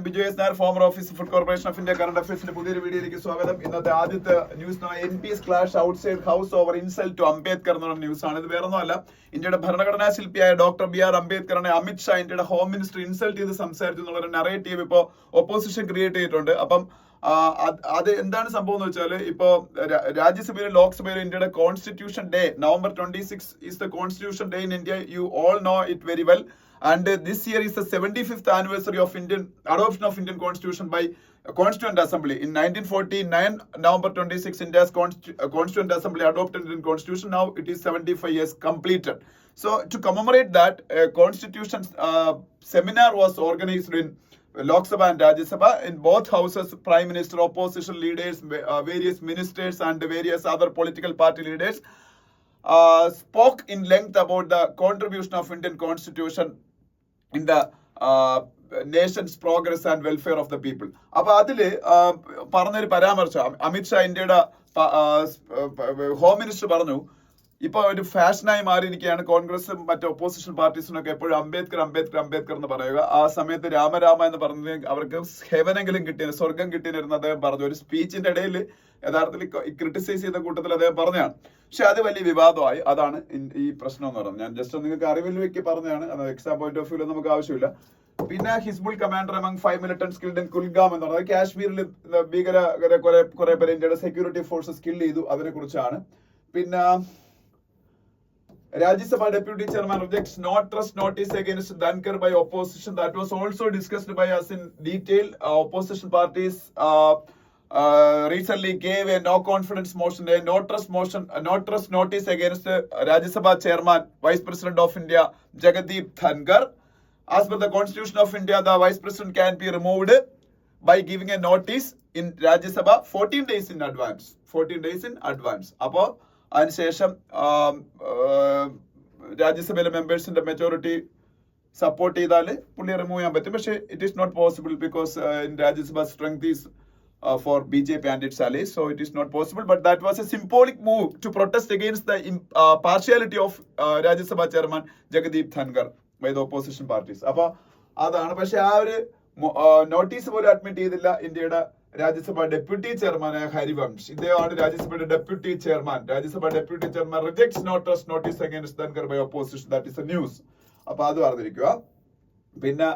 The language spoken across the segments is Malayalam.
Biju S Nair, former officer food corporation of India, current അഫയേഴ്സിന്റെ പുതിയൊരു വീഡിയോയിലേക്ക് സ്വാഗതം. ഇന്നത്തെ ആദ്യത്തെ news NP's clash outside house over insult to Ambedkar എന്നുള്ള ന്യൂസ് ആണ്. ഇത് വേറൊന്നുമല്ല, ഇന്ത്യയുടെ ഭരണഘടനാ ശില്പിയായ ഡോക്ടർ BR അംബേദ്കറിനെ അമിത് ഷാ ഇന്ത്യയുടെ ഹോം മിനിസ്റ്റർ ഇൻസൾട്ട് ചെയ്ത് സംസാരിച്ചു എന്നുള്ള ഒരു നറേറ്റീവ് ഇപ്പോ ഒപ്പോസിഷൻ ക്രിയേറ്റ് ചെയ്തിട്ടുണ്ട്. അപ്പം അത് എന്താണ് സംഭവം എന്ന് വെച്ചാൽ, ഇപ്പോ രാജ്യസഭയിലും ലോക്സഭയിലും ഇന്ത്യയുടെ constitution day November 26 is the constitution day in India. You all know it very well. And this year is the 75th anniversary of adoption of Indian Constitution by Constituent Assembly. In 1949, November 26, India's Constituent Assembly adopted Indian Constitution. Now it is 75 years completed. So to commemorate that, a Constitution seminar was organized in Lok Sabha and Rajya Sabha. In both houses, Prime Minister, opposition leaders, various ministers and various other political party leaders spoke in length about the contribution of Indian Constitution in the nation's progress and welfare of the people. അപ്പൊ അതില് പറഞ്ഞൊരു പരാമർശം അമിത് ഷാ ഇന്ത്യയുടെ ഹോം മിനിസ്റ്റർ പറഞ്ഞു, ഇപ്പൊ ഒരു ഫാഷനായി മാറിയിരിക്കുകയാണ് കോൺഗ്രസും മറ്റു ഒപ്പോസിഷൻ പാർട്ടീസിനൊക്കെ എപ്പോഴും അംബേദ്കർ അംബേദ്കർ അംബേദ്കർ എന്ന് പറയുക. ആ സമയത്ത് രാമരാമ എന്ന് പറഞ്ഞത് അവർക്ക് ഹെവനെങ്കിലും കിട്ടിയ സ്വർഗം കിട്ടിയിരുന്നു അദ്ദേഹം പറഞ്ഞു. ഒരു സ്പീച്ചിന്റെ ഇടയിൽ യഥാർത്ഥത്തിൽ ക്രിട്ടിസൈസ് ചെയ്ത കൂട്ടത്തിൽ അദ്ദേഹം പറഞ്ഞതാണ്. പക്ഷെ അത് വലിയ വിവാദമായി. അതാണ് ഈ പ്രശ്നം എന്ന് പറയുന്നത്. ഞാൻ ജസ്റ്റ് നിങ്ങൾക്ക് അറിവിലേക്ക് പറഞ്ഞതാണ്, എക്സാം പോയിന്റ് ഓഫ് വ്യൂ നമുക്ക് ആവശ്യമില്ല. പിന്നെ Hizbul commander among 5 militants killed in Kulgam എന്ന് പറയുന്നത് കാശ്മീരിൽ ഭീകര കുറെ പേര് ഇന്ത്യയുടെ സെക്യൂരിറ്റി ഫോഴ്സസ് കിൽ ചെയ്തു, അതിനെ കുറിച്ചാണ്. പിന്നെ Rajya Deputy Chairman rejects no trust notice against Dhankar by opposition. That was also discussed by us in detail. Opposition parties recently gave a no confidence motion, a no trust motion, a no trust notice against Rajya Sabha Chairman, Vice President of India, Jagdeep Dhankar. As per the Constitution of India, the Vice President can be removed by giving a notice in Rajya Sabha 14 days in advance. 14 days in advance. Appo അതിനുശേഷം രാജ്യസഭയിലെ മെമ്പേഴ്സിന്റെ മെജോറിറ്റി സപ്പോർട്ട് ചെയ്താൽ പുള്ളിയെ റിമൂവ് ചെയ്യാൻ പറ്റും. പക്ഷേ it is not possible because in Rajya Sabha strength is for BJP and its allies, so it is not possible. But that was a symbolic move to protest against the partiality of Rajya Sabha Chairman Jagdeep Dhankar by the opposition parties. അപ്പൊ അതാണ്. പക്ഷെ ആ ഒരു നോട്ടീസ് പോലും അഡ്മിറ്റ് ചെയ്തില്ല ഇന്ത്യയുടെ രാജ്യസഭ ഡെപ്യൂട്ടി ചെയർമാനായ ഹരിവംശ്. ഇദ്ദേഹമാണ് രാജ്യസഭയുടെ deputy chairman. Rajya Sabha deputy chairman rejects no trust notice against Dhankhar by opposition. That is a news. അപ്പൊ അത് പറഞ്ഞിരിക്കുക. പിന്നെ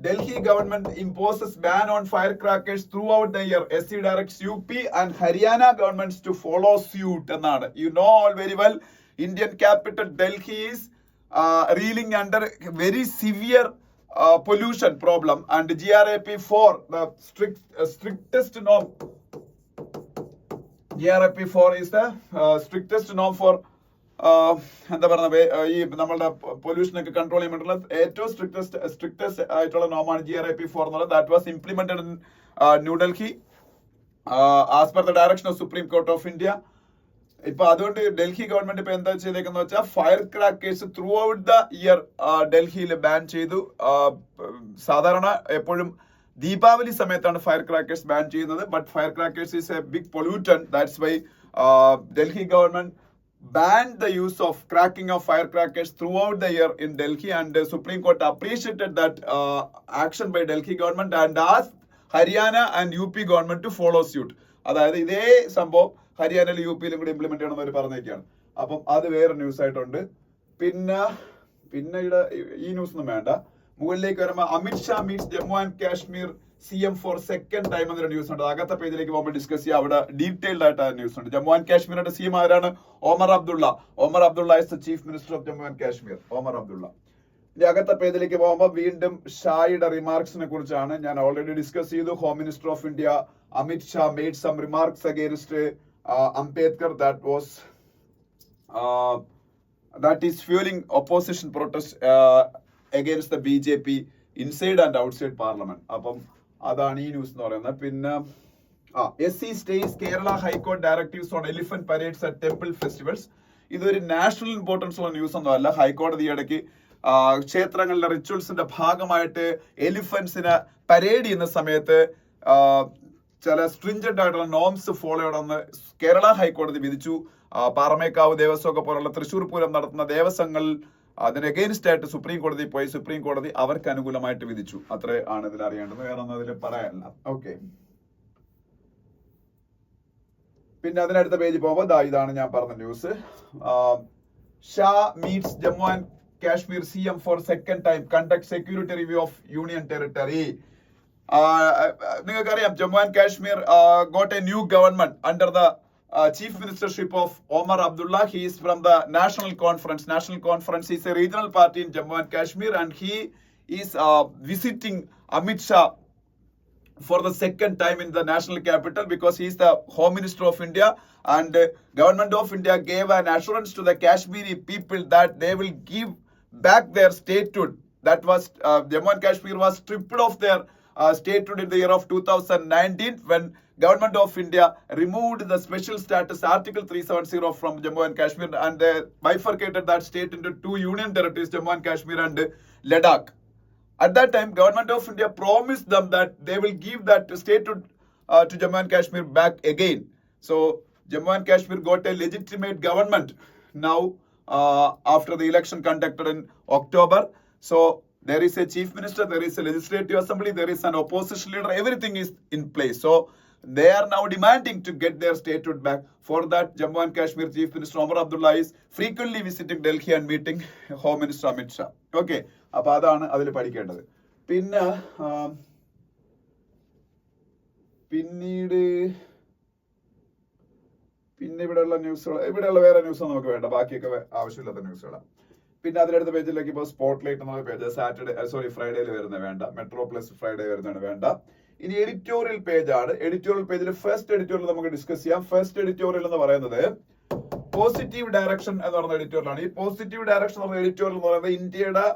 Delhi government imposes ban on firecrackers throughout the year. SC directs UP and Haryana governments to follow suit എന്നാണ്. You know all very well, Indian capital Delhi is reeling under very severe pollution problem, and GRAP4, the strictest norm. GRAP4 is the strictest norm for എന്താ പറയുക, ഈ നമ്മളുടെ പൊല്യൂഷൻ ഒക്കെ കൺട്രോൾ ചെയ്യാൻ വേണ്ടിയുള്ള ഏറ്റവും സ്ട്രിക്റ്റസ്റ്റ് ആയിട്ടുള്ള നോമാണ് GRAP4 എന്നുള്ളത്. That was implemented in New Delhi as per the direction of supreme court of India. ഇപ്പൊ അതുകൊണ്ട് ഡൽഹി ഗവൺമെന്റ് ഇപ്പൊ എന്താ ചെയ്തേക്കെന്ന് വെച്ചാൽ fire crackers through out the year ഡൽഹിയിൽ ബാൻ ചെയ്തു. സാധാരണ എപ്പോഴും ദീപാവലി സമയത്താണ് ഫയർ ക്രാക്കേഴ്സ് ബാൻ ചെയ്യുന്നത്. But fire crackers is A big pollutant. That's why Delhi government banned the use of cracking of firecrackers throughout the year in Delhi, and the Supreme Court appreciated that action by Delhi government and asked Haryana and UP government to follow suit. അതായത് ഇതേ സംഭവം ഹരിയാനയിലും UPയിലും കൂടി ഇംപ്ലിമെന്റ് ചെയ്യണമെന്ന് അവർ പറഞ്ഞേക്കാണ്. അപ്പം അത് വേറെ ന്യൂസ് ആയിട്ടുണ്ട്. പിന്നെ ഇവിടെ ഈ ന്യൂസ് ഒന്നും വേണ്ട. മുകളിലേക്ക് വരുമ്പോൾ Amit Shah meets Jammu and Kashmir CM for second time എന്നൊരു ന്യൂസ് ഉണ്ട്. അകത്തെ പേജിലേക്ക് പോകുമ്പോൾ ഡിസ്കസ് ചെയ്യാം. അവിടെ ഡീറ്റെയിൽഡ് ആയിട്ട് ആ ന്യൂസ് ഉണ്ട്. ജമ്മു ആൻഡ് കാശ്മീരിന്റെ CM ആരാണ്? Omar Abdullah is the chief minister of Jammu and Kashmir. Omar Abdullah. ഇനി അകത്തെ പേജിലേക്ക് പോകുമ്പോൾ വീണ്ടും ഷായുടെ റിമാർക്സിനെ കുറിച്ചാണ്. ഞാൻ ഓൾറെഡി ഡിസ്കസ് ചെയ്തു. Home minister of India Amit Shah made some remarks against Ambedkar. that is fueling opposition protest against the BJP inside and outside parliament. അപ്പം അതാണ് ഈ ന്യൂസ് എന്ന് പറയുന്നത്. പിന്നെ SC stays Kerala High Court directives on elephant parades at temple festivals. ഇതൊരു നാഷണൽ ഇമ്പോർട്ടൻസ് ഉള്ള ന്യൂസ് ഒന്നും അല്ല. ഹൈക്കോടതി ഇടയ്ക്ക് ക്ഷേത്രങ്ങളിലെ റിച്വൽസിന്റെ ഭാഗമായിട്ട് എലിഫന്റ്സിനെ പരേഡ് ചെയ്യുന്ന സമയത്ത് ചില സ്ട്രിഞ്ചന്റ് ആയിട്ടുള്ള നോംസ് ഫോളോ ചെയ്യണമെന്ന് കേരള ഹൈക്കോടതി വിധിച്ചു. പാറമേക്കാവ് ദേവസ്വം ഒക്കെ പോലുള്ള തൃശ്ശൂർ പൂരം നടത്തുന്ന ദേവസ്വങ്ങൾ അതിന് അഗെയിൻസ്റ്റ് ആയിട്ട് സുപ്രീം കോടതി പോയി. സുപ്രീം കോടതി അവർക്ക് അനുകൂലമായിട്ട് വിധിച്ചു. അത്രേ ആണ് ഇതിൽ അറിയേണ്ടത്, വേറെ ഒന്നും അതിൽ പറയാനില്ല. ഓക്കെ, പിന്നെ അതിനടുത്ത പേജ് പോകുമ്പോൾ ഇതാണ് ഞാൻ പറഞ്ഞ news. Shah meets Jammu and Kashmir CM for second time, conduct security review of union territory. നിങ്ങൾക്കറിയാം Jammu and Kashmir got a new government under the chief ministership of Omar Abdullah. He is from the National Conference. National Conference is a regional party in Jammu and Kashmir, and he is visiting Amit Shah for the second time in the national capital because he is the Home Minister of India, and Government of India gave an assurance to the Kashmiri people that they will give back their statehood. That was Jammu and Kashmir was stripped of their statehood in the year of 2019 when Government of India removed the special status Article 370 from Jammu and Kashmir, and they bifurcated that state into two union territories, Jammu and Kashmir and Ladakh. At that time, Government of India promised them that they will give that statehood to Jammu and Kashmir back again. So Jammu and Kashmir got a legitimate government now after the election conducted in October. So there is a chief minister, there is a legislative assembly, there is an opposition leader, everything is in place. So they are now demanding to get their statehood back. For that, Jammu and Kashmir Chief Minister Omar Abdullah is frequently visiting Delhi and meeting Home Minister Amit Shah. Okay, അപ്പോൾ അതാണ് അതിൽ പഠിക്കേണ്ടത്. പിന്നീട് ഇവിടെയുള്ള ന്യൂസുകൾ, ഇവിടെയുള്ള വേറെ ന്യൂസ് നമുക്ക് വേണ്ട, ബാക്കിയൊക്കെ ആവശ്യമില്ലാത്ത ന്യൂസുകളാണ്. പിന്നെ അതിലെടുത്ത പേജിലേക്ക് ഇപ്പോൾ സ്പോട്ട്ലൈറ്റ് എന്നുള്ള പേജ് ഫ്രൈഡേയിൽ വരുന്ന വേണ്ട, മെട്രോ പ്ലസ് ഫ്രൈഡേ വരുന്നതാണ് വേണ്ട. ഇനി എഡിറ്റോറിയൽ പേജ് ആണ്. എഡിറ്റോറിയൽ പേജിൽ ഫസ്റ്റ് എഡിറ്റോറിയൽ നമുക്ക് ഡിസ്കസ് ചെയ്യാം. ഫസ്റ്റ് എഡിറ്റോറിയൽ എന്ന് പറയുന്നത് പോസിറ്റീവ് ഡയറക്ഷൻ എന്ന് പറയുന്ന എഡിറ്റോറിയൽ ആണ്. ഈ പോസിറ്റീവ് ഡയറക്ഷൻ എന്ന് പറയുന്ന എഡിറ്റോറിയൽ എന്ന് പറയുന്നത് ഇന്ത്യയുടെ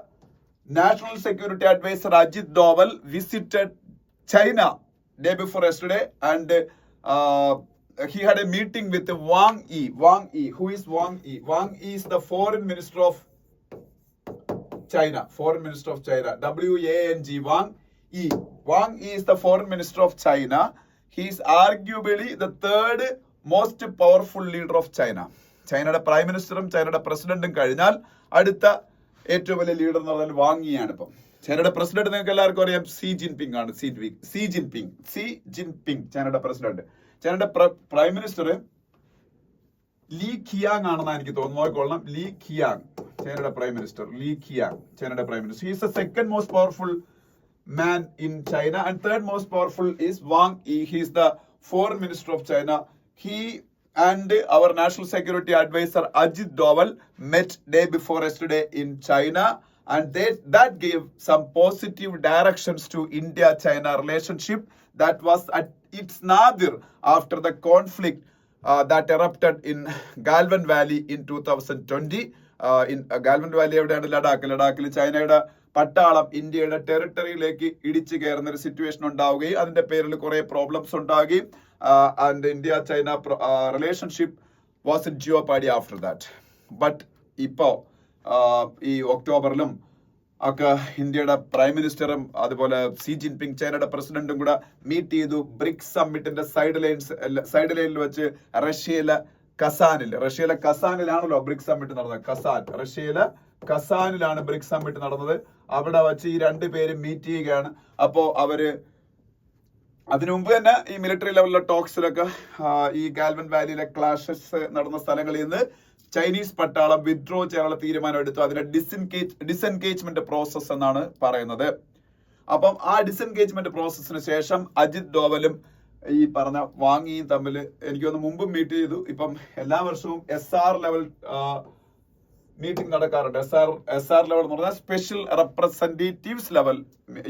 national security adviser Ajit Doval visited China day before yesterday, and he had a meeting with Wang Yi. Who is Wang Yi? Wang Yi is the foreign minister of China. WANG. Wang Yi. Wang Yi is the foreign minister of China. He is arguably the third most powerful leader of China. ചൈനയുടെ പ്രൈം മിനിസ്റ്ററും ചൈനയുടെ പ്രസിഡന്റും കഴിഞ്ഞാൽ അടുത്ത ഏറ്റവും വലിയ ലീഡർ എന്ന് പറഞ്ഞാൽ വാങ് യി ആണ്. ഇപ്പം ചൈനയുടെ പ്രസിഡന്റ് നിങ്ങൾക്ക് എല്ലാവർക്കും അറിയാം സി ജിൻപിങ് ആണ്. സി ജിൻപിങ് ചൈനയുടെ പ്രസിഡന്റ്. ചൈനയുടെ പ്രൈം മിനിസ്റ്റർ ലീ ഖിയാങ് ആണെന്ന് എനിക്ക് തോന്നുന്നു. നോക്കിക്കൊള്ളണം, ലീ ഖിയാങ് ചൈനയുടെ പ്രൈം മിനിസ്റ്റർ. ചൈനയുടെ prime minister. He is the second most powerful man in China, and third most powerful is Wang Yi. He is the foreign minister of China. He and our national security advisor Ajit Doval met day before yesterday in China, and that gave some positive directions to India-China relationship that was at its nadir after the conflict that erupted in Galwan Valley in 2020. In Galwan Valley എവിടെയാണ്? ലഡാക്കിൽ ചൈനയുടെ പട്ടാളം ഇന്ത്യയുടെ ടെറിട്ടറിയിലേക്ക് ഇടിച്ചു കയറുന്ന ഒരു സിറ്റുവേഷൻ ഉണ്ടാവുകയും അതിന്റെ പേരിൽ കുറെ പ്രോബ്ലംസ് ഉണ്ടാവുകയും and India China relationship was in jeopardy after that. But ഇപ്പോ ഈ ഒക്ടോബറിലും ഒക്കെ ഇന്ത്യയുടെ പ്രൈം മിനിസ്റ്ററും അതുപോലെ സി ജിൻപിങ് ചൈനയുടെ പ്രസിഡന്റും കൂടെ മീറ്റ് ചെയ്തു. ബ്രിക്സ് സമ്മിറ്റിന്റെ സൈഡ് ലൈനിൽ വെച്ച് റഷ്യയിലെ കസാനിലാണല്ലോ ബ്രിക്സ് സമ്മിറ്റ് നടന്നത്. റഷ്യയിലെ കസാനിലാണ് ബ്രിക്സ് സമ്മിറ്റ് നടന്നത്. അവിടെ വെച്ച് ഈ രണ്ടുപേരും മീറ്റ് ചെയ്യുകയാണ്. അപ്പോ അവര് അതിനു മുമ്പ് തന്നെ ഈ മിലിറ്ററി ലെവലിലെ ടോക്സിലൊക്കെ ഈ ഗാൽവൻ വാലിയിലെ ക്ലാഷസ് നടന്ന സ്ഥലങ്ങളിൽ നിന്ന് ചൈനീസ് പട്ടാളം വിത്ഡ്രോ ചെയ്യാനുള്ള തീരുമാനം എടുത്തു. അതിനെ ഡിസെൻഗേജ്മെന്റ് പ്രോസസ് എന്നാണ് പറയുന്നത്. അപ്പം ആ ഡിസെൻഗേജ്മെന്റ് പ്രോസസ്സിന് ശേഷം അജിത് ഡോവലും ഈ പറഞ്ഞ വാങ് യിയും തമ്മിൽ എനിക്കൊന്ന് മുമ്പും മീറ്റ് ചെയ്തു. ഇപ്പം എല്ലാ വർഷവും SR ലെവൽ മീറ്റിംഗ് നടക്കാറുണ്ട്. SR ലെവൽ എന്ന് പറഞ്ഞാൽ സ്പെഷ്യൽ റെപ്രസെന്റേറ്റീവ്സ് ലെവൽ.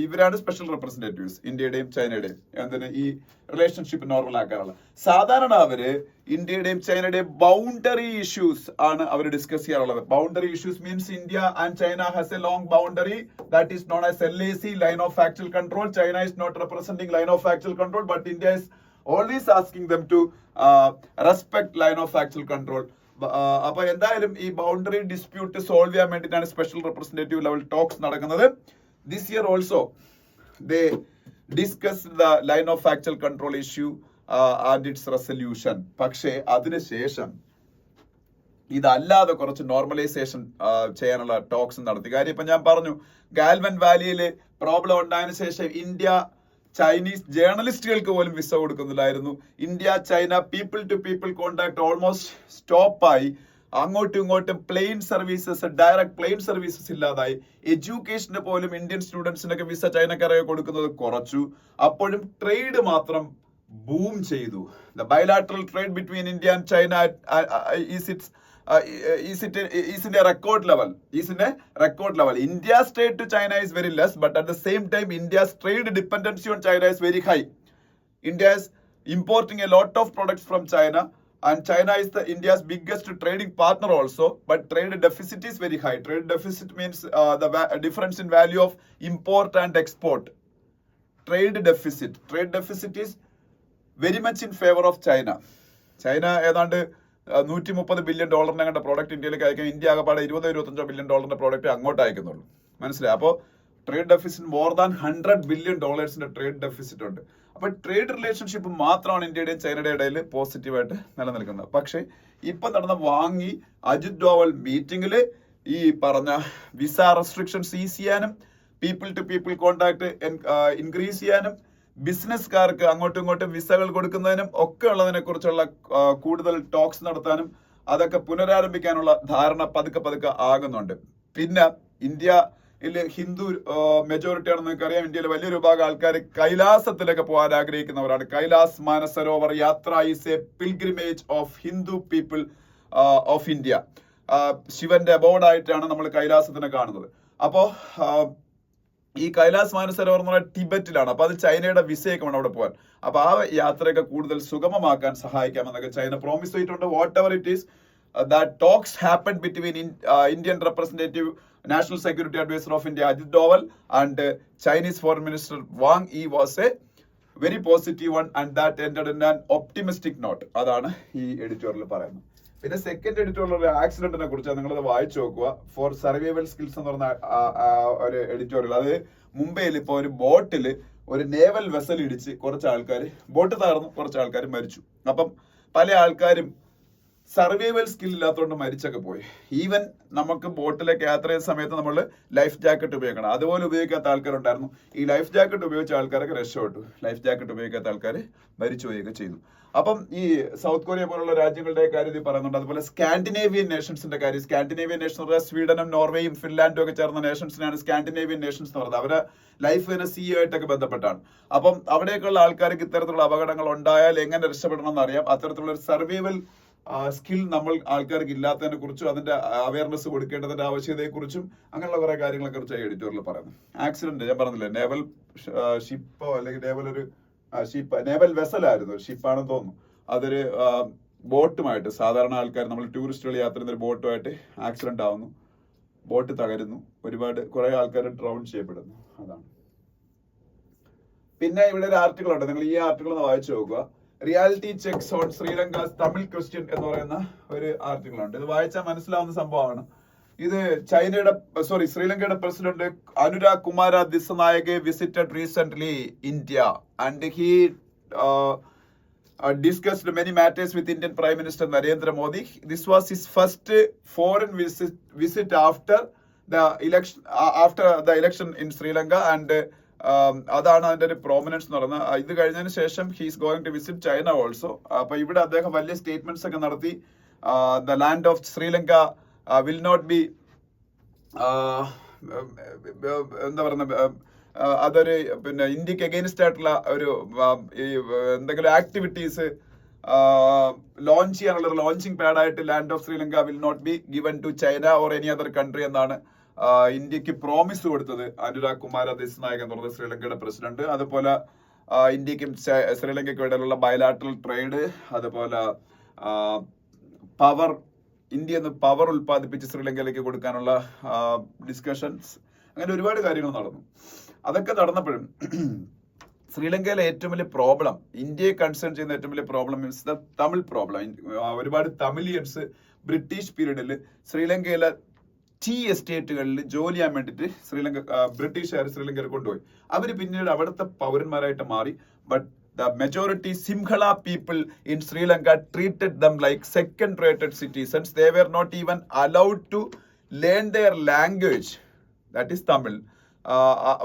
ഇവരാണ് സ്പെഷ്യൽ റെപ്രസെന്റേറ്റീവ്സ് ഇന്ത്യയുടെയും ചൈനയുടെയും. എന്തിന് ഈ റിലേഷൻഷിപ്പ് നോർമൽ ആക്കാനുള്ള. സാധാരണ അവര് ഇന്ത്യയുടെയും ചൈനയുടെയും ബൗണ്ടറി ഇഷ്യൂസ് ആണ് അവർ ഡിസ്കസ് ചെയ്യാറുള്ളത്. Boundary issues means India and China has A long boundary that is known as LAC, line of actual control. China is not representing line of actual control, but India is always asking them to respect line of actual control. അപ്പൊ എന്തായാലും ഈ ബൗണ്ടറി ഡിസ്പ്യൂട്ട് സോൾവ് ചെയ്യാൻ വേണ്ടിയിട്ടാണ് സ്പെഷ്യൽ റെപ്രസെന്റേറ്റീവ് ലെവൽ ടോക്സ് നടക്കുന്നത്. This year also they discuss the line of actual control issue and it's resolution. പക്ഷേ അതിനുശേഷം ഇതല്ലാതെ കുറച്ച് നോർമലൈസേഷൻ ചെയ്യാനുള്ള ടോക്സ് നടത്തി. കാര്യം ഇപ്പൊ ഞാൻ പറഞ്ഞു, ഗാൽവൻ വാലിയിൽ പ്രോബ്ലം ഉണ്ടായതിനു ശേഷം ഇന്ത്യ ചൈനീസ് ജേർണലിസ്റ്റുകൾക്ക് പോലും വിസ കൊടുക്കുന്നില്ലായിരുന്നു. India China people to people contact almost സ്റ്റോപ്പായി. അങ്ങോട്ടും ഇങ്ങോട്ടും plane services, direct plane services ഇല്ലാതായി. എഡ്യൂക്കേഷന് പോലും ഇന്ത്യൻ സ്റ്റുഡൻസിനൊക്കെ വിസ ചൈനക്കാരെ കൊടുക്കുന്നത് കുറച്ചു. അപ്പോഴും ട്രേഡ് മാത്രം ബൂം ചെയ്തു. The bilateral trade between India and China is in a record level. India's trade to China is very less, but at the same time, India's trade dependency on China is very high. India is importing a lot of products from China, and China is India's biggest trading partner also. But trade deficit is very high. Trade deficit means the difference in value of import and export. Trade deficit is very much in favor of China. China ഏതാണ്ട് $130 ബില്യൺ അങ്ങോട്ട് പ്രോഡക്റ്റ് ഇന്ത്യയിലേക്ക് അയക്കും. ഇന്ത്യ ആകെപ്പാടെ $20-25 ബില്യൺ പ്രോഡക്റ്റ് അങ്ങോട്ട് അയക്കുന്നുള്ളൂ. മനസ്സിലായി? അപ്പോൾ trade deficit more than $100 billion trade deficit ഉണ്ട്. അപ്പൊ ട്രേഡ് റിലേഷൻഷിപ്പ് മാത്രമാണ് ഇന്ത്യയുടെയും ചൈനയുടെ ഇടയിൽ പോസിറ്റീവായിട്ട് നിലനിൽക്കുന്നത്. പക്ഷേ ഇപ്പൊ നടന്ന വാങ്ങി അജിത് ഡോവൽ മീറ്റിംഗില് ഈ പറഞ്ഞ വിസ റെസ്ട്രിക്ഷൻസ് ഈസ് ചെയ്യാനും people to people contact increase ചെയ്യാനും ബിസിനസ്സുകാർക്ക് അങ്ങോട്ടും ഇങ്ങോട്ടും വിസകൾ കൊടുക്കുന്നതിനും ഒക്കെ ഉള്ളതിനെ കുറിച്ചുള്ള കൂടുതൽ ടോക്സ് നടത്താനും അതൊക്കെ പുനരാരംഭിക്കാനുള്ള ധാരണ പതുക്കെ ആകുന്നുണ്ട്. പിന്നെ ഇന്ത്യയിൽ ഹിന്ദു മെജോറിറ്റി ആണെന്ന് നമുക്കറിയാം. ഇന്ത്യയിലെ വലിയൊരു വിഭാഗം ആൾക്കാർ കൈലാസത്തിലൊക്കെ പോകാൻ ആഗ്രഹിക്കുന്നവരാണ്. കൈലാസ് മാനസരോവർ യാത്ര is A pilgrimage of Hindu people of India. ശിവന്റെ അബോർഡായിട്ടാണ് നമ്മൾ കൈലാസത്തിനെ കാണുന്നത്. അപ്പോ ഈ കൈലാസ് മാനസരോവർ എന്ന് പറയുന്നത് ടിബറ്റിലാണ്. അപ്പൊ അത് ചൈനയുടെ വിസയൊക്കെ വേണം അവിടെ പോകാൻ. അപ്പൊ ആ യാത്രയൊക്കെ കൂടുതൽ സുഗമമാക്കാൻ സഹായിക്കാമെന്നൊക്കെ ചൈന പ്രോമിസ് ചെയ്തിട്ടുണ്ട്. Whatever it is that talks happen between Indian representative national security adviser of India Ajit Doval and Chinese foreign minister Wang Yi was a very positive one and that ended in an optimistic note. അതാണ് ഈ എഡിറ്റോറിയൽ പറയുന്നത്. പിന്നെ സെക്കൻഡ് എഡിറ്റോറിയൽ ഒരു ആക്സിഡന്റിനെ കുറിച്ച് നിങ്ങളത് വായിച്ചു നോക്കുക. ഫോർ സർവൈവൽ സ്കിൽസ് എന്ന് പറഞ്ഞ ഒരു എഡിറ്റോറിയൽ. അത് മുംബൈയിൽ ഇപ്പൊ ഒരു ബോട്ടില് ഒരു നേവൽ വെസൽ ഇടിച്ച് കുറച്ച് ആൾക്കാർ, ബോട്ട് തകർന്നു, കുറച്ച് ആൾക്കാർ മരിച്ചു. അപ്പം പല ആൾക്കാരും സർവൈവൽ സ്കിൽ ഇല്ലാത്തതുകൊണ്ട് മരിച്ചൊക്കെ പോയി. ഈവൻ നമുക്ക് ബോട്ടിലേക്ക് യാത്ര ചെയ്യുന്ന സമയത്ത് നമ്മൾ ലൈഫ് ജാക്കറ്റ് ഉപയോഗിക്കണം. അതുപോലെ ഉപയോഗിക്കാത്ത ആൾക്കാരുണ്ടായിരുന്നു. ഈ ലൈഫ് ജാക്കറ്റ് ഉപയോഗിച്ച ആൾക്കാരൊക്കെ രക്ഷപ്പെട്ടു. ലൈഫ് ജാക്കറ്റ് ഉപയോഗിക്കാത്ത ആൾക്കാർ മരിച്ചു പോവുകയൊക്കെ ചെയ്തു. അപ്പം ഈ സൗത്ത് കൊറിയ പോലുള്ള രാജ്യങ്ങളുടെ കാര്യം പറയുന്നുണ്ട്. അതുപോലെ സ്കാൻഡിനേവിയൻ നേഷൻസിന്റെ കാര്യം. സ്കാൻഡിനേവിയൻ നേഷൻസ് എന്ന് പറഞ്ഞാൽ സ്വീഡനും നോർവേയും ഫിൻലാൻഡും ഒക്കെ ചേർന്ന നേഷൻസിനാണ് സ്കാൻഡിനേവിയൻ നേഷൻസ് എന്ന് പറയുന്നത്. അവരെ ലൈഫ് തന്നെ സി ആയിട്ടൊക്കെ ബന്ധപ്പെട്ടാണ്. അപ്പം അവിടേക്കുള്ള ആൾക്കാർക്ക് ഇത്തരത്തിലുള്ള അപകടങ്ങൾ ഉണ്ടായാൽ എങ്ങനെ രക്ഷപ്പെടണം എന്നറിയാം. അത്തരത്തിലുള്ള ഒരു സർവൈവൽ സ്കിൽ നമ്മൾ ആൾക്കാർക്ക് ഇല്ലാത്തതിനെ കുറിച്ചും അതിന്റെ അവയർനെസ് കൊടുക്കേണ്ടതിന്റെ ആവശ്യകതയെ കുറിച്ചും അങ്ങനെയുള്ള കുറെ കാര്യങ്ങളെ കുറിച്ച് എഡിറ്റോറിയൽ പറയുന്നു. ആക്സിഡന്റ് ഞാൻ പറഞ്ഞില്ലേ, നേവൽ ഷിപ്പോ അല്ലെങ്കിൽ നേവൽ വെസലായിരുന്നു, ഷിപ്പാണെന്ന് തോന്നുന്നു. അതൊരു ബോട്ടുമായിട്ട്, സാധാരണ ആൾക്കാർ നമ്മൾ ടൂറിസ്റ്റുകൾ യാത്ര ചെയ്യുന്ന ഒരു ബോട്ടുമായിട്ട് ആക്സിഡന്റ് ആവുന്നു. ബോട്ട് തകരുന്നു. കുറെ ആൾക്കാർ ഡ്രൗൺ ചെയ്യപ്പെടുന്നു. അതാണ്. പിന്നെ ഇവിടെ ഒരു ആർട്ടിക്കിൾ ഉണ്ട്. നിങ്ങൾ ഈ ആർട്ടിക്കിൾ ഒന്ന് വായിച്ചു നോക്കുക. Reality checks on Sri Lanka Tamil question എന്ന് പറയുന്ന ഒരു ആർട്ടിക്കിൾ ഉണ്ട്. ഇത് വായിച്ചാൽ മനസ്സിലാവുന്ന സംഭവമാണ്. ഇത് ശ്രീലങ്കയുടെ president Anurag Kumara Dissanayake visited recently India and he discussed many matters with Indian Prime Minister Narendra Modi. This was his first foreign visit after the election in Sri Lanka, and അതാണ് അതിന്റെ ഒരു പ്രോമിനൻസ് എന്ന് പറയുന്നത്. ഇത് കഴിഞ്ഞതിന് ശേഷം he's going to visit China also. അപ്പൊ ഇവിടെ അദ്ദേഹം വലിയ സ്റ്റേറ്റ്മെന്റ്സ് ഒക്കെ നടത്തി. The land of Sri Lanka will not be എന്താ പറയുന്നത്, അതൊരു പിന്നെ ഇന്ത്യക്ക് അഗെയിൻസ്റ്റ് ആയിട്ടുള്ള ഒരു എന്തെങ്കിലും ആക്ടിവിറ്റീസ് ലോഞ്ച് ചെയ്യാനുള്ള ഒരു ലോഞ്ചിങ് പാഡായിട്ട് land of Sri Lanka will not be given to China or any other country എന്നാണ് ഇന്ത്യക്ക് പ്രോമിസ് കൊടുത്തത് അനുരാഗ് കുമാര ദിസനായക് എന്ന് പറയുന്നത് ശ്രീലങ്കയുടെ പ്രസിഡന്റ്. അതുപോലെ ഇന്ത്യക്കും ശ്രീലങ്കയ്ക്കും ഇടയിലുള്ള ബയലാറ്ററൽ ട്രേഡ്, അതുപോലെ ഇന്ത്യ പവർ ഉൽപ്പാദിപ്പിച്ച് ശ്രീലങ്കയിലേക്ക് കൊടുക്കാനുള്ള ഡിസ്കഷൻസ്, അങ്ങനെ ഒരുപാട് കാര്യങ്ങൾ നടന്നു. അതൊക്കെ നടന്നപ്പോഴും ശ്രീലങ്കയിലെ ഏറ്റവും വലിയ പ്രോബ്ലം, ഇന്ത്യയെ കൺസേൺ ചെയ്യുന്ന ഏറ്റവും വലിയ problem means the Tamil problem. ഒരുപാട് തമിഴിയൻസ് ബ്രിട്ടീഷ് പീരീഡിൽ ശ്രീലങ്കയിലെ ടീ എസ്റ്റേറ്റുകളിൽ ജോലി ചെയ്യാൻ വേണ്ടിയിട്ട് ബ്രിട്ടീഷുകാർ ശ്രീലങ്കയിൽ കൊണ്ടുപോയി. അവർ പിന്നീട് അവിടുത്തെ പൗരന്മാരായിട്ട് മാറി. But the majority Simhala people in Sri Lanka treated them like second-rated citizens. They were not even allowed to learn their language, that is Tamil.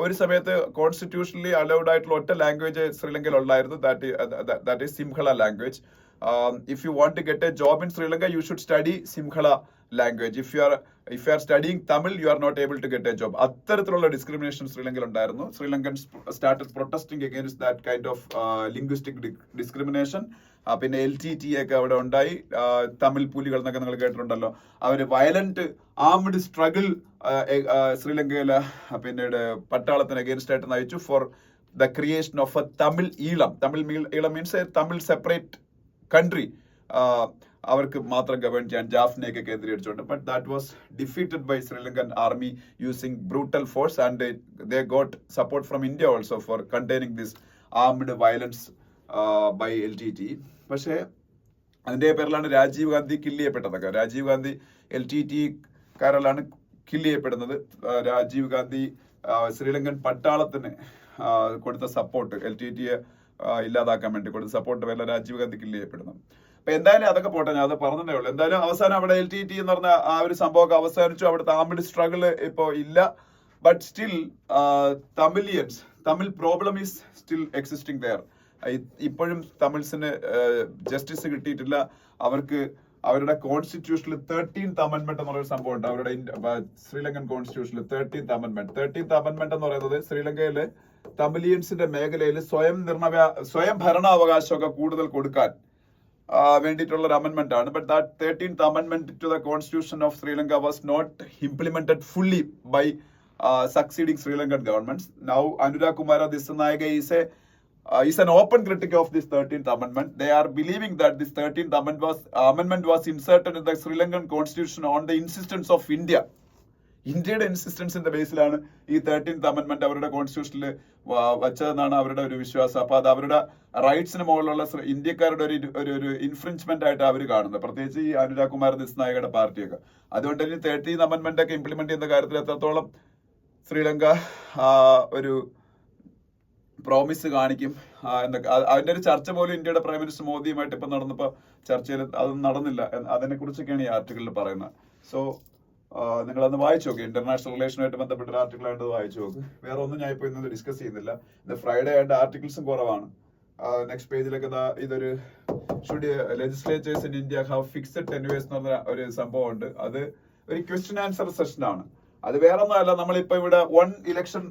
ഒരു സമയത്ത് കോൺസ്റ്റിറ്റ്യൂഷണലി അലൗഡ് ആയിട്ടുള്ള ഒറ്റ ലാംഗ്വേജ് ശ്രീലങ്കയിൽ ഉള്ളായിരുന്നു, that is Sinhala language. If you want to get a job in Sri Lanka, you should study Simhala language. If you are studying Tamil, you are not able to get a job. അത്തരത്തിലുള്ള ഡിസ്ക്രിമിനേഷൻ ശ്രീലങ്കയിൽ ഉണ്ടായിരുന്നു. ശ്രീലങ്കൻസ് started protesting against that kind of linguistic discrimination. പിന്നെ LTT ഒക്കെ അവിടെ ഉണ്ടായി. തമിഴ് പുലികൾ എന്നൊക്കെ നിങ്ങൾ കേട്ടിട്ടുണ്ടല്ലോ. അവര് വയലന്റ് ആംഡ് സ്ട്രഗിൾ ശ്രീലങ്കയിലെ പിന്നീട് പട്ടാളത്തിന് അഗേൻസ്റ്റ് ആയിട്ട് നയിച്ചു for the creation of a Tamil Eelam. Tamil Eelam means a Tamil separate country, അവർക്ക് മാത്രം ഗവേൺ ചെയ്യാൻ ജാഫ്നയൊക്കെ കേന്ദ്രീകരിച്ചുകൊണ്ട്. But that was defeated by Sri Lankan army using brutal force and they got support from India also for containing this armed violence by LTT. പക്ഷേ അതിന്റെ പേരിലാണ് രാജീവ് ഗാന്ധി കില്ല് ചെയ്യപ്പെട്ടതൊക്കെ. രാജീവ് ഗാന്ധി LTT കാരലാണ് കില്ല് ചെയ്യപ്പെടുന്നത്. രാജീവ് ഗാന്ധി ശ്രീലങ്കൻ പട്ടാളത്തിന് കൊടുത്ത സപ്പോർട്ട്, LTTയെ ഇല്ലാതാക്കാൻ വേണ്ടി കൊടുത്ത സപ്പോർട്ട് പേരിൽ രാജീവ് ഗാന്ധി കില്ല് ചെയ്യപ്പെടുന്നു. അപ്പൊ എന്തായാലും അതൊക്കെ പോട്ടെ, ഞാൻ അത് പറഞ്ഞതേ ഉള്ളൂ. എന്തായാലും അവസാനം അവിടെ LTT എന്ന് പറഞ്ഞ ആ ഒരു സംഭവമൊക്കെ അവസാനിച്ചു. അവിടുത്തെ ആംഡ് സ്ട്രഗിൾ ഇപ്പോ ഇല്ല. But still Tamilians, Tamil problem is still existing there. ഇപ്പോഴും തമിഴ്സിന് ജസ്റ്റിസ് കിട്ടിയിട്ടില്ല. അവർക്ക് അവരുടെ കോൺസ്റ്റിറ്റ്യൂഷനിൽ 13th അമെന്റ്മെന്റ് എന്ന് പറയുന്ന സംഭവം ഉണ്ട്. അവരുടെ ശ്രീലങ്കൻ കോൺസ്റ്റിറ്റ്യൂഷനിൽ 13th അമെന്റ്മെന്റ് എന്ന് പറയുന്നത് ശ്രീലങ്കയില് തമിലിയൻസിന്റെ മേഖലയിൽ സ്വയം ഭരണാവകാശമൊക്കെ കൂടുതൽ കൊടുക്കാൻ വേണ്ടിയിട്ടുള്ള ഒരു അമെന്റ്മെന്റ് ആണ്. But that 13th amendment to the constitution of Sri Lanka was not implemented fully by succeeding Sri Lankan governments. Now Anurag Kumara Dissanayake is an open critic of this 13th amendment. They are believing that this 13th amendment was inserted in the Sri Lankan constitution on the insistence of India. ഇന്ത്യയുടെ ഇൻസിസ്റ്റൻസിന്റെ ബേസിലാണ് ഈ 13th അമെന്റ്മെന്റ് അവരുടെ കോൺസ്റ്റിറ്റ്യൂഷനിൽ വച്ചതെന്നാണ് അവരുടെ ഒരു വിശ്വാസം. അപ്പൊ അത് അവരുടെ റൈറ്റ്സിന് മുകളിലുള്ള ഇന്ത്യക്കാരുടെ ഒരു ഇൻഫ്രിഞ്ച്മെന്റ് ആയിട്ട് അവർ കാണുന്നത്, പ്രത്യേകിച്ച് ഈ അനുരാഗ് കുമാർ ദിസ്നായകയുടെ പാർട്ടിയൊക്കെ. അതുകൊണ്ട് തന്നെ 13th അമെന്റ്മെന്റ് ഒക്കെ ഇംപ്ലിമെന്റ് ചെയ്യുന്ന കാര്യത്തിൽ എത്രത്തോളം ശ്രീലങ്ക ഒരു പ്രോമിസ് കാണിക്കും എന്നൊക്കെ, അതിന്റെ ഒരു ചർച്ച പോലും ഇന്ത്യയുടെ പ്രൈം മിനിസ്റ്റർ മോദിയുമായിട്ട് ഇപ്പൊ നടന്നപ്പോ ചർച്ചയിൽ അതൊന്നും നടന്നില്ല. അതിനെ കുറിച്ചൊക്കെയാണ് ഈ ആർട്ടിക്കിളിൽ പറയുന്നത്. സോ നിങ്ങളന്ന് വായിച്ചു നോക്കി, ഇന്റർനാഷണൽ റിലേഷനുമായിട്ട് ബന്ധപ്പെട്ട ഒരു ആർട്ടിക്കിൾ ആയിട്ട് വായിച്ചു നോക്ക്. വേറെ ഒന്നും ഞാൻ ഇപ്പൊ ഇന്ന് ഡിസ്കസ് ചെയ്യുന്നില്ല. ഇത് ഫ്രൈഡേ ആയിട്ട് ആർട്ടിക്കിൾസും കുറവാണ്. നെക്സ്റ്റ് പേജിലൊക്കെ ഇതൊരു should legislatures in India have fixed tenures എന്ന് പറഞ്ഞ ഒരു സംഭവം ഉണ്ട്. അത് ഒരു ക്വസ്റ്റ്യൻ ആൻസർ സെഷൻ ആണ്. അത് വേറെ ഒന്നുമല്ല, നമ്മളിപ്പോ ഇവിടെ വൺ നേഷൻ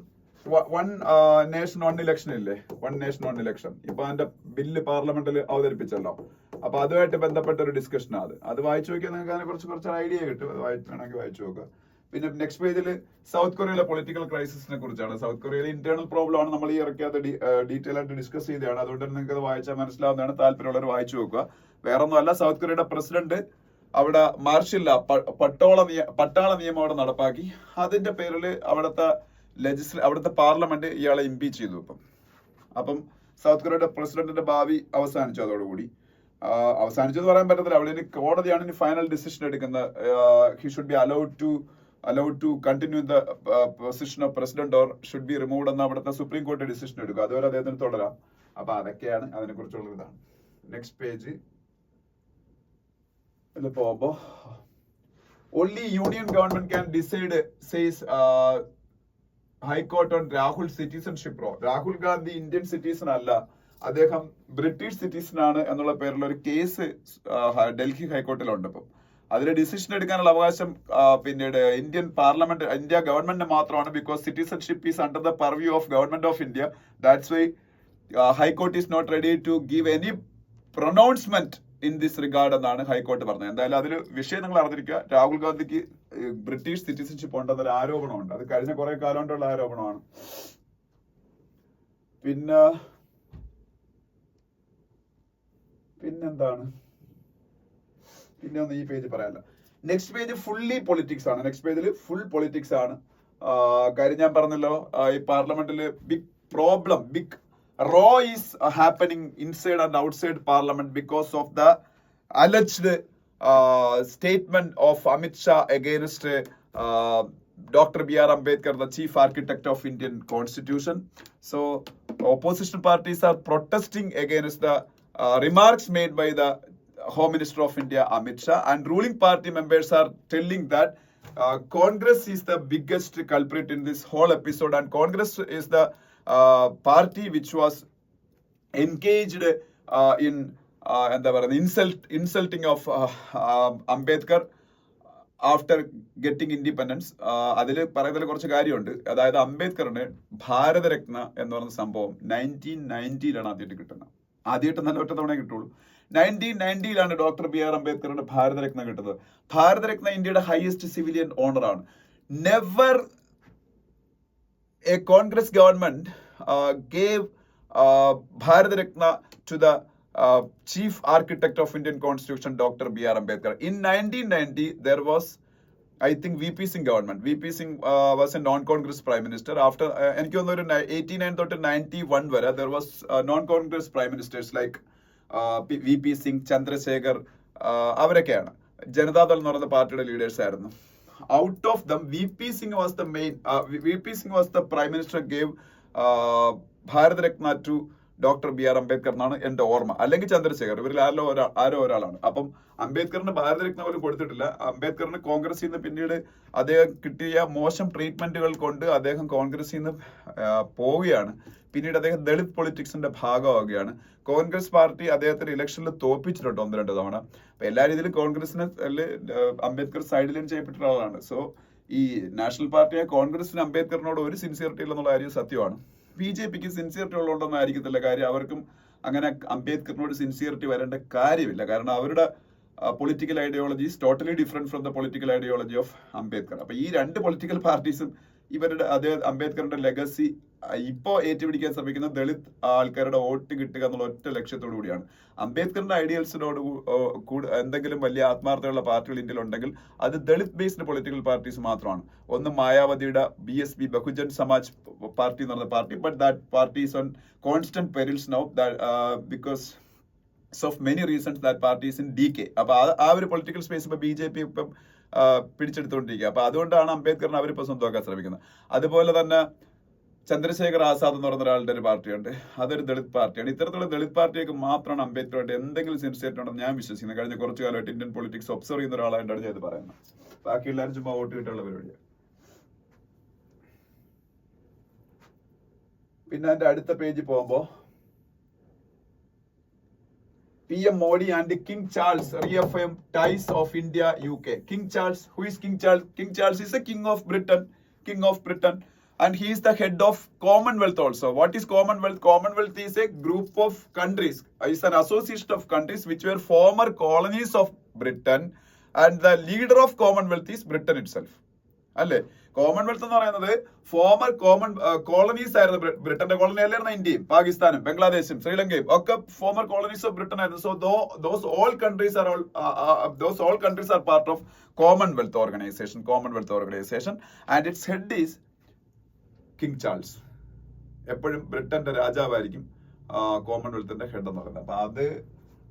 വൺ ഇലക്ഷൻ ഇല്ലേ, വൺ നേഷൻ വൺ ഇലക്ഷൻ, ഇപ്പൊ അതിന്റെ ബില്ല് പാർലമെന്റിൽ അവതരിപ്പിച്ചല്ലോ. അപ്പൊ അതുമായിട്ട് ബന്ധപ്പെട്ട ഒരു ഡിസ്കഷൻ അത് വായിച്ചു നോക്കിയാൽ നിങ്ങൾക്ക് അതിനെ കുറച്ച് ഐഡിയ കിട്ടും. അത് വേണമെങ്കിൽ വായിച്ചു നോക്കുക. പിന്നെ നെക്സ്റ്റ് പേജിൽ സൗത്ത് കൊറിയയിലെ പൊളിറ്റിക്കൽ ക്രൈസിസിനെ കുറിച്ചാണ്. സൗത്ത് കൊറിയയിലെ ഇന്റേണൽ പ്രോബ്ലം ആണ് നമ്മൾ ഈ ഇറക്കിയത്, ഡീറ്റെയിൽ ആയിട്ട് ഡിസ്കസ് ചെയ്തതാണ്. അതുകൊണ്ട് തന്നെ നിങ്ങൾക്ക് അത് വായിച്ചാൽ മനസ്സിലാവുന്നതാണ്. താല്പര്യമുള്ളവർ വായിച്ചു നോക്കുക. വേറെ ഒന്നുമല്ല, സൗത്ത് കൊറിയയുടെ പ്രസിഡന്റ് അവിടെ മാർഷ്യൽ പട്ടാള നിയമം അവിടെ നടപ്പാക്കി. അതിന്റെ പേരിൽ അവിടുത്തെ പാർലമെന്റ് ഇയാളെ ഇംപീച്ച് ചെയ്തു. അപ്പം സൗത്ത് കൊറിയയുടെ പ്രസിഡന്റിന്റെ ഭാവി അവസാനിച്ചു. അതോടുകൂടി അവസാനിച്ചെന്ന് പറയാൻ പറ്റത്തില്ല. അവിടെ ഇനി കോടതിയാണ് ഇനി ഫൈനൽ ഡിസിഷൻ എടുക്കുന്നത്. He should be allowed to continue in the position of president or should be removed എന്ന് അവിടുത്തെ സുപ്രീം കോടതി ഡിസിഷൻ എടുക്കുക. അതുവരെ അദ്ദേഹത്തിന് തുടരാം. അപ്പൊ അതൊക്കെയാണ് അതിനെ കുറിച്ചുള്ള ഇതാണ്. നെക്സ്റ്റ് പേജ് പോകുമ്പോ only union government can decide, says high court on Rahul citizenship row. Rahul Gandhi Indian citizen അല്ല, അദ്ദേഹം ബ്രിട്ടീഷ് സിറ്റിസൺ ആണ് എന്നുള്ള പേരിലുള്ള ഒരു കേസ് ഡൽഹി ഹൈക്കോർട്ടിലുണ്ട്. ഇപ്പം അതിൽ ഡിസിഷൻ എടുക്കാനുള്ള അവകാശം പിന്നീട് ഇന്ത്യ ഗവൺമെന്റിന് മാത്രമാണ്. Because citizenship is under the purview of government of India. That's why high court is not ready to give any pronouncement in this regard എന്നാണ് ഹൈക്കോർട്ട് പറഞ്ഞത്. എന്തായാലും അതിൽ വിഷയം നിങ്ങൾ അറിഞ്ഞിരിക്കുക. രാഹുൽ ഗാന്ധിക്ക് ബ്രിട്ടീഷ് സിറ്റിസൺഷിപ്പ് ഉണ്ടെന്നൊരു ആരോപണമുണ്ട്. അത് കഴിഞ്ഞ കുറെ കാലം കൊണ്ടുള്ള ആരോപണമാണ്. പിന്നെന്താണ്, പിന്നെ ഒന്നും ഈ പേജ് പറയാനില്ല. നെക്സ്റ്റ് പേജ് ഫുള്ളി പൊളിറ്റിക്സ് ആണ്. നെക്സ്റ്റ് പേജിൽ ഫുൾ പൊളിറ്റിക്സ് ആണ്. കാര്യം ഞാൻ പറഞ്ഞല്ലോ, ഈ പാർലമെന്റിൽ big row is happening inside and outside parliament because of the alleged statement of Amit Shah against Dr. B.R. Ambedkar, the chief architect of Indian Constitution. So opposition parties are protesting against the remarks made by the Home Minister of India, Amit Shah, and ruling party members are telling that Congress is the biggest culprit in this whole episode, and Congress is the party which was engaged in insulting of Ambedkar after getting independence. അതിൽ പറയുന്നതിൽ കുറച്ച് കാര്യമുണ്ട്. അതായത് അംബേദ്കറിന് ഭാരതരത്ന എന്ന് പറയുന്ന സംഭവം 1990 ആദ്യമായിട്ട് കിട്ടുന്നത്. ആദ്യമായിട്ട് നല്ല ഒറ്റ തവണ കിട്ടുള്ളൂ. 1990 ഡോക്ടർ BR അംബേദ്കറിന് ഭാരതരത്ന കിട്ടുന്നത്. ഭാരതരത്ന ഇന്ത്യയുടെ ഹയസ്റ്റ് സിവിലിയൻ ഓണറാണ്. Never a Congress government gave Bharat Ratna to the chief architect of Indian Constitution, Dr. BR Ambedkar. In 1990, there was, I think, VP Singh government. VP Singh was a non-Congress prime minister. After, എനിക്ക് തോന്നുന്നു 89 തൊട്ട് 91 വരെ, there was non-Congress prime ministers like VP Singh, Chandrasekhar, അവരൊക്കെയാണ്. Janata Dal എന്ന് പറയുന്ന പാർട്ടിയുടെ ലീഡേഴ്സ് ആയിരുന്നു. Out of them, VP Singh was the main, VP Singh was the prime minister, gave Bharat Ratna to doctor BR Ambedkar എന്നാണ് എന്റെ ഓർമ്മ, അല്ലെങ്കിൽ ചന്ദ്രശേഖർ, ഇവരിൽ ആരോ ഒരാളാണ്. അപ്പം അംബേദ്കറിന് ഭാരതരത്ന പോലും കൊടുത്തിട്ടില്ല. അംബേദ്കറിന് കോൺഗ്രസിൽ നിന്ന് പിന്നീട് അദ്ദേഹം കിട്ടിയ മോശം ട്രീറ്റ്മെന്റുകൾ കൊണ്ട് അദ്ദേഹം കോൺഗ്രസിൽ നിന്ന് പോവുകയാണ്. പിന്നീട് അദ്ദേഹം ദളിത് പൊളിറ്റിക്സിന്റെ ഭാഗമാവുകയാണ്. കോൺഗ്രസ് പാർട്ടി അദ്ദേഹത്തിന് ഇലക്ഷനിൽ തോൽപ്പിച്ചിട്ടുണ്ട് 1-2 തവണ. അപ്പൊ എല്ലാ രീതിയിലും കോൺഗ്രസിന് അംബേദ്കർ സൈഡിലും ചെയ്യപ്പെട്ട ആളാണ്. സോ ഈ നാഷണൽ പാർട്ടിയെ കോൺഗ്രസിന് അംബേദ്കറിനോട് ഒരു സിൻസിയറിറ്റി ഇല്ലെന്നുള്ള കാര്യം സത്യമാണ്. BJPക്ക് സിൻസിയറിറ്റി ഉള്ളതുകൊണ്ടൊന്നും ആയിരിക്കത്തില്ല കാര്യം. അവർക്കും അങ്ങനെ അംബേദ്കറിനോട് സിൻസിയറിറ്റി വരേണ്ട കാര്യമില്ല. കാരണം അവരുടെ political ideology is totally different from the political ideology of Ambedkar. അപ്പൊ ഈ രണ്ട് പൊളിറ്റിക്കൽ പാർട്ടീസും ഇവരുടെ അംബേദ്കറിന്റെ ലെഗസി ഇപ്പോൾ ഏറ്റുപിടിക്കാൻ ശ്രമിക്കുന്ന ദളിത് ആൾക്കാരുടെ വോട്ട് കിട്ടുക എന്നുള്ള ഒറ്റ ലക്ഷ്യത്തോടു കൂടിയാണ്. അംബേദ്കറിന്റെ ഐഡിയൽസിനോട് എന്തെങ്കിലും വലിയ ആത്മാർത്ഥതയുള്ള പാർട്ടികൾ ഇന്ത്യയിൽ ഉണ്ടെങ്കിൽ അത് ദളിത് ബേസ്ഡ് പൊളിറ്റിക്കൽ പാർട്ടീസ് മാത്രമാണ്. ഒന്ന് മായാവതിയുടെ BSP, ബഹുജൻ സമാജ് പാർട്ടി എന്ന് പറഞ്ഞ party, but that party is on constant perils now because of many reasons that party is in DK. അപ്പൊ ആ ഒരു പൊളിറ്റിക്കൽ സ്പേസ് ഇപ്പൊ BJP ഇപ്പം പിടിച്ചെടുത്തുകൊണ്ടിരിക്കുക. അപ്പൊ അതുകൊണ്ടാണ് അംബേദ്കറിനെ അവരിപ്പോ സ്വന്തമാക്കാൻ ശ്രമിക്കുന്നത്. അതുപോലെ തന്നെ ചന്ദ്രശേഖർ ആസാദ് എന്ന് പറയുന്ന ഒരാളുടെ ഒരു പാർട്ടിയുണ്ട്, അതൊരു ദളിത് പാർട്ടിയാണ്. ഇത്തരത്തിലുള്ള ദളിത് പാർട്ടിയൊക്കെ മാത്രമാണ് അംബേദ്കറുമായിട്ട് എന്തെങ്കിലും സിൻസിയറിറ്റി ഉണ്ടെന്ന് ഞാൻ വിശ്വസിക്കുന്നത്. കഴിഞ്ഞ കുറച്ചു കാലമായിട്ട് ഇന്ത്യൻ പൊളിറ്റിക്സ് ഒബ്സർവ് ചെയ്യുന്ന ഒരാളായിട്ടാണ് ഞാൻ ഇത് പറയുന്നത്. ബാക്കി എല്ലാവരും ചുമ്മാ വോട്ട് കിട്ടാനുള്ള പരിപാടിയാണ്. പിന്നെ അതിന്റെ അടുത്ത പേജിൽ പോകുമ്പോ PM Modi and King Charles reaffirm ties of India UK. King Charles, who is King Charles? King Charles is a king of Britain, and he is the head of Commonwealth also. What is Commonwealth? Commonwealth is a group of countries. It's an association of countries which were former colonies of Britain, and the leader of Commonwealth is Britain itself. അല്ലേ? കോമൺവെൽത്ത് എന്ന് പറയുന്നത് ഫോമർ കോളനീസ് ആയിരുന്നു. ബ്രിട്ടന്റെ കോളനി അല്ലായിരുന്നു ഇന്ത്യയും പാകിസ്ഥാനും ബംഗ്ലാദേശും ശ്രീലങ്കയും ഒക്കെ ഫോമർ കോളനീസ് ഓഫ് ബ്രിട്ടൻ ആയിരുന്നു. So those all countries are part of Commonwealth organization, and its head is King Charles. എപ്പോഴും ബ്രിട്ടന്റെ രാജാവായിരിക്കും കോമൺവെൽത്തിന്റെ ഹെഡ് എന്ന് പറയുന്നത്. അപ്പൊ അത്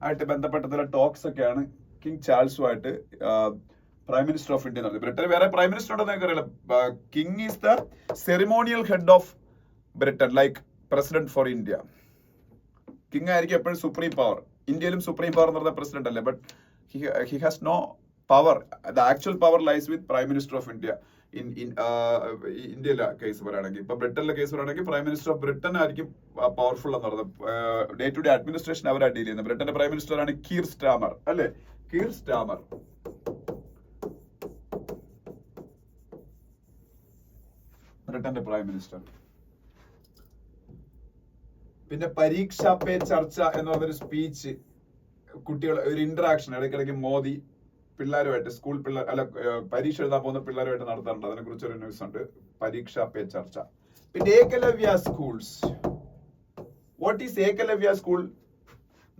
ആയിട്ട് ബന്ധപ്പെട്ട ചില ടോക്സ് ഒക്കെയാണ് കിങ് ചാൾസുമായിട്ട് prime minister of India. Britain വേറെ പ്രൈം മിനിസ്റ്റർ ഉണ്ടെന്ന് എനിക്കറിയില്ല. King is the ceremonial head of Britain, like president for India. King ആയിരിക്കും എപ്പോഴും സുപ്രീം പവർ. ഇന്ത്യയിലും സുപ്രീം പവർ എന്ന് പറഞ്ഞ പ്രസിഡന്റ് അല്ലേ, but he has no power. The actual power lies with prime minister of India. ഇന്ത്യയിലെ കേസ് പറയുകയാണെങ്കിൽ, ഇപ്പൊ ബ്രിട്ടനിലെ കേസ് പറയുകയാണെങ്കിൽ പ്രൈം മിനിസ്റ്റർ ഓഫ് ബ്രിട്ടൻ ആയിരിക്കും പവർഫുൾ എന്ന് പറയുന്നത്. ഡേ ടു ഡേ അഡ്മിനിസ്ട്രേഷൻ അവരാണ് ഡീൽ ചെയ്യുന്നത്. ബ്രിട്ടന്റെ പ്രൈം മിനിസ്റ്റർ ആണ് കീർ സ്റ്റാമർ, അല്ലെ? കീർ സ്റ്റാമർ ബ്രിട്ടന്റെ പ്രൈം മിനിസ്റ്റർ. പിന്നെ പരീക്ഷാ പേ ചർച്ച എന്ന് പറഞ്ഞൊരു സ്പീച്ച്, കുട്ടികൾ ഒരു ഇന്ററാക്ഷൻ ഇടയ്ക്കിടയ്ക്ക് മോദി പിള്ളേരുമായിട്ട്, സ്കൂൾ പിള്ളേർ അല്ല പരീക്ഷ എഴുതാൻ പോകുന്ന പിള്ളേരുമായിട്ട് നടത്താറുണ്ട്. അതിനെ കുറിച്ച് ഒരു ന്യൂസ് ഉണ്ട്, പരീക്ഷാ പേ ചർച്ച. പിന്നെ Eklavya schools. What is Eklavya school?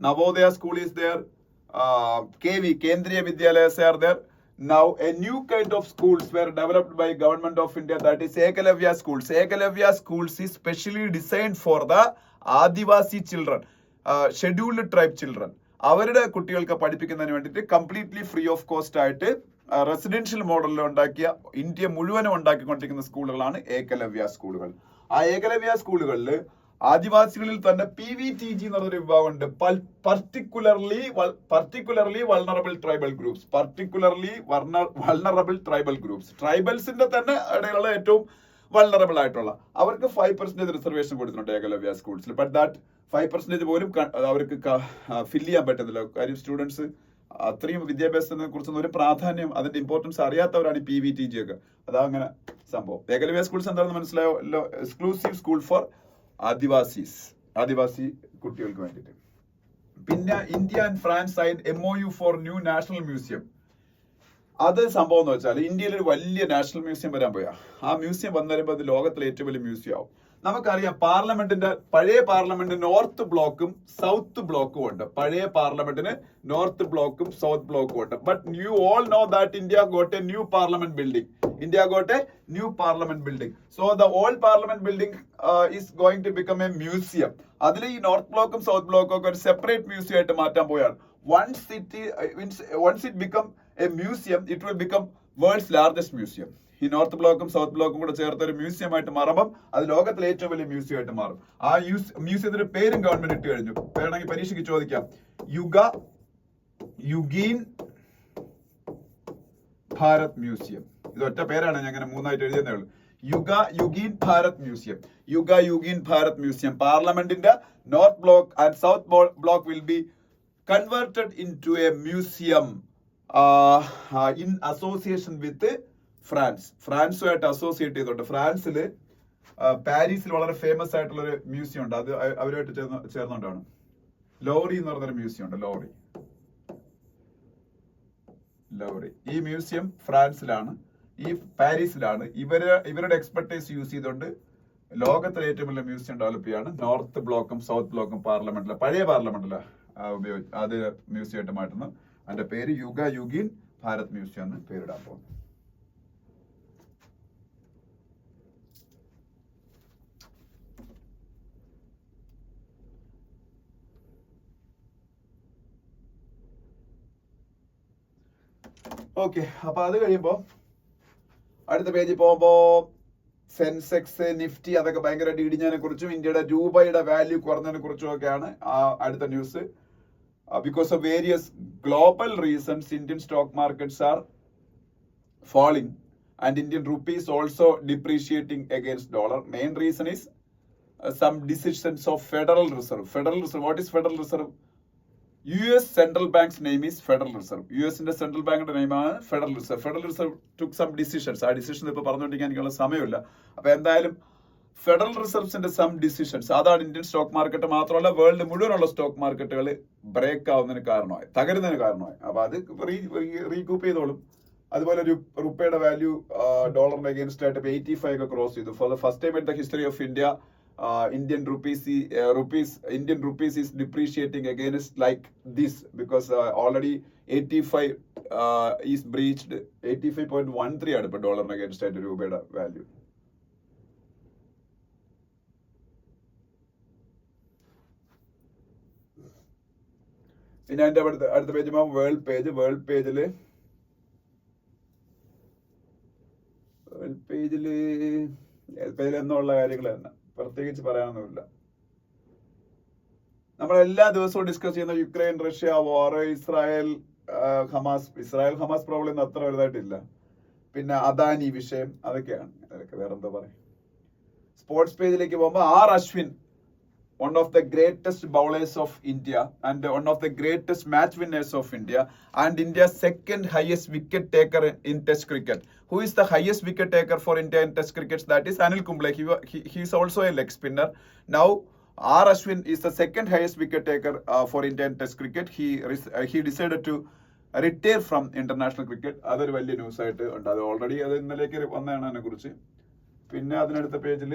Navodaya school is there, KV Kendriya Vidyalayas are there. Now a new kind of schools were developed by government of India, that is Ekalavya schools. Ekalavya schools is specially designed for the Adivasi children, scheduled tribe children. അവരുടെ കുട്ടികൾക്ക് പഠിപ്പിക്കുന്നതിന് വേണ്ടിയിട്ട് കംപ്ലീറ്റ്ലി ഫ്രീ ഓഫ് കോസ്റ്റ് ആയിട്ട് റെസിഡൻഷ്യൽ മോഡലിൽ ഉണ്ടാക്കിയ, ഇന്ത്യ മുഴുവനും ഉണ്ടാക്കിക്കൊണ്ടിരിക്കുന്ന സ്കൂളുകളാണ് ഏകലവ്യ സ്കൂളുകൾ. ആ ഏകലവ്യ സ്കൂളുകളിൽ ആദിവാസികളിൽ തന്നെ PVTG എന്ന് പറഞ്ഞൊരു വിഭാഗമുണ്ട്, പർട്ടിക്കുലർലി വൾണറബിൾ ട്രൈബൽ ഗ്രൂപ്പ്സ്. ട്രൈബൽസിന്റെ തന്നെ ഇടയിലുള്ള ഏറ്റവും വൾണറബിൾ ആയിട്ടുള്ള അവർക്ക് 5% റിസർവേഷൻ കൊടുത്തിട്ടുണ്ട് ഏകലവ്യ സ്കൂൾസിൽ. ബട്ട് ദാറ്റ് 5% പോലും അവർക്ക് ഫില്ല് ചെയ്യാൻ പറ്റുന്നില്ല. കാര്യം സ്റ്റുഡൻസ് അത്രയും വിദ്യാഭ്യാസത്തിനെ കുറിച്ചൊന്നും ഒരു പ്രാധാന്യം, അതിന്റെ ഇമ്പോർട്ടൻസ് അറിയാത്തവരാണ് ഈ PVTG ഒക്കെ. അതാ അങ്ങനെ സംഭവം. ഏകലവ്യ സ്കൂൾസ് എന്താണെന്ന് മനസ്സിലായോ? എക്സ്ക്ലൂസീവ് സ്കൂൾ ഫോർ ആദിവാസി കുട്ടികൾക്ക് വേണ്ടിയിട്ട്. പിന്നെ India and France signed MOU for new national museum. അത് സംഭവം എന്ന് വെച്ചാൽ ഇന്ത്യയിൽ ഒരു വലിയ നാഷണൽ മ്യൂസിയം വരാൻ പോയാ. ആ മ്യൂസിയം വന്നു വരുമ്പോൾ അത് ലോകത്തിലെ ഏറ്റവും വലിയ മ്യൂസിയം ആവും. നമുക്കറിയാം പഴയ പാർലമെന്റ് നോർത്ത് ബ്ലോക്കും സൗത്ത് ബ്ലോക്കും ഉണ്ട്. പഴയ പാർലമെന്റിന് നോർത്ത് ബ്ലോക്കും സൗത്ത് ബ്ലോക്കും ഉണ്ട്. But you all know that India got A new parliament building. So the old parliament building is going to become a museum. അതിൽ ഈ നോർത്ത് ബ്ലോക്കും സൗത്ത് ബ്ലോക്കും ഒക്കെ ഒരു സെപ്പറേറ്റ് മ്യൂസിയം ആയിട്ട് മാറ്റാൻ പോയാണ്. Once it become a museum, it will become world's largest museum. ഈ നോർത്ത് ബ്ലോക്കും സൗത്ത് ബ്ലോക്കും കൂടെ ചേർത്ത് ഒരു മ്യൂസിയം ആയിട്ട് മാറുമ്പം അത് ലോകത്തിലെ ഏറ്റവും വലിയ മ്യൂസിയം ആയിട്ട് മാറും. ആ മ്യൂസിയത്തിന്റെ പേരും ഗവൺമെന്റ് ഇട്ട് കഴിഞ്ഞു. വേണമെങ്കിൽ പരീക്ഷയ്ക്ക് ചോദിക്കാം. യുഗീൻ ഭാരത് മ്യൂസിയം. ഇത് ഒറ്റ പേരാണ്, ഞാൻ അങ്ങനെ 3 ആയിട്ട് എഴുതിയതേ ഉള്ളൂ. യുഗീൻ ഭാരത് മ്യൂസിയം. പാർലമെന്റിന്റെ north block and south block will be converted into a museum in association with ഫ്രാൻസുമായിട്ട് അസോസിയേറ്റ് ചെയ്തിട്ടുണ്ട്. ഫ്രാൻസില് പാരീസിൽ വളരെ ഫേമസ് ആയിട്ടുള്ള ഒരു മ്യൂസിയം ഉണ്ട്. അത് അവരുമായിട്ട് ചേർന്നുകൊണ്ടാണ്. ലോറി എന്ന് പറഞ്ഞൊരു മ്യൂസിയം ഉണ്ട്. ലോറി ഈ മ്യൂസിയം ഫ്രാൻസിലാണ്, ഈ പാരീസിലാണ്. ഇവരുടെ എക്സ്പെർട്ടൈസ് യൂസ് ചെയ്തുകൊണ്ട് ലോകത്തിലെ ഏറ്റവും വലിയ മ്യൂസിയം ഡെവലപ്പ് ചെയ്യാണ്. നോർത്ത് ബ്ലോക്കും സൗത്ത് ബ്ലോക്കും പാർലമെന്റിലെ പഴയ പാർലമെന്റിലെ അത് മ്യൂസിയം ആയിട്ട് മാറ്റുന്നു. അതിന്റെ പേര് യുഗീൻ ഭാരത് മ്യൂസിയം എന്ന് പേരിടാൻ പോകുന്നു. ഓക്കെ, അപ്പൊ അത് കഴിയുമ്പോ അടുത്ത പേജിൽ പോകുമ്പോ സെൻസെക്സ്, നിഫ്റ്റി അതൊക്കെ ഭയങ്കരമായിട്ട് ഇടിഞ്ഞതിനെ കുറിച്ചും ഇന്ത്യയുടെ രൂപയുടെ വാല്യൂ കുറഞ്ഞതിനെ കുറിച്ചും ഒക്കെയാണ് അടുത്ത news. Because of various global reasons Indian stock markets R falling and Indian rupee is also depreciating against dollar. Main reason is some decisions of Federal Reserve. What is Federal Reserve? US Central Bank's name is Federal Reserve. US in the Central Bank name is Federal Reserve. Federal Reserve took some decisions. ആ ഡിസിഷൻ ഇപ്പോൾ പറഞ്ഞുകൊണ്ടിരിക്കാൻ എനിക്കുള്ള സമയമില്ല. അപ്പൊ എന്തായാലും ഫെഡറൽ റിസർവ്സിന്റെ സം ഡിസിഷൻസ് അതാണ് ഇന്ത്യൻ സ്റ്റോക്ക് മാർക്കറ്റ് മാത്രമല്ല വേൾഡ് മുഴുവനുള്ള സ്റ്റോക്ക് മാർക്കറ്റുകൾ ബ്രേക്ക് ആവുന്നതിന് കാരണമായി, തകരുന്നതിന് കാരണമായി. അപ്പൊ അത് റീകൂപ്പ് ചെയ്തോളും. അതുപോലെ റുപ്പയുടെ വാല്യൂ ഡോളറിന് അഗേൻസ്റ്റ് ആയിട്ട് 85 ഒക്കെ ക്രോസ് ചെയ്തു. For the first time in the history of India Indian rupees is depreciating against like this because already 85 is breached. 85.13 ആണ് ഇപ്പോൾ ഡോളറിന് അഗേൻസ്റ്റ് ആയിട്ട് രൂപയുടെ വാല്യൂ. പിന്നെ അതിന്റെ അടുത്ത പേജ് വേൾഡ് പേജില് എന്നുള്ള കാര്യങ്ങൾ തന്നെ പ്രത്യേകിച്ച് പറയാനൊന്നുമില്ല. നമ്മൾ എല്ലാ ദിവസവും ഡിസ്കസ് ചെയ്യുന്ന യുക്രൈൻ റഷ്യ വാർ, ഇസ്രായേൽ ഹമാസ് പ്രോബ്ലം ഒന്നും അത്ര വലുതായിട്ടില്ല. പിന്നെ അദാനി വിഷയം അതൊക്കെ വേറെന്താ പറയാ. സ്പോർട്സ് പേജിലേക്ക് പോകുമ്പോൾ Ashwin, one of the greatest bowlers of India and one of the greatest match winners of India and India's second highest wicket taker in Test cricket. Who is the highest wicket taker for India in Test cricket? That is Anil Kumble. He is also a leg spinner. Now Ashwin is the second highest wicket taker for India in Test cricket. He decided to retire from international cricket. അതൊരു വലിയ ന്യൂസ് ആയിട്ട് ഉണ്ട്. അത് ഓൾറെഡി അത് ഇന്നലേക്ക് വന്നതാണ് അതിനെ കുറിച്ച്. പിന്നെ അതിനടുത്ത പേജിൽ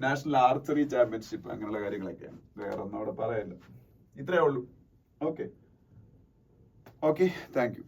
നാഷണൽ ആർച്ചറി ചാമ്പ്യൻഷിപ്പ് അങ്ങനെയുള്ള കാര്യങ്ങളൊക്കെയാണ്. വേറെ ഒന്നും അവിടെ പറയാനില്ല. ഇത്രയേ ഉള്ളൂ. Okay, thank you.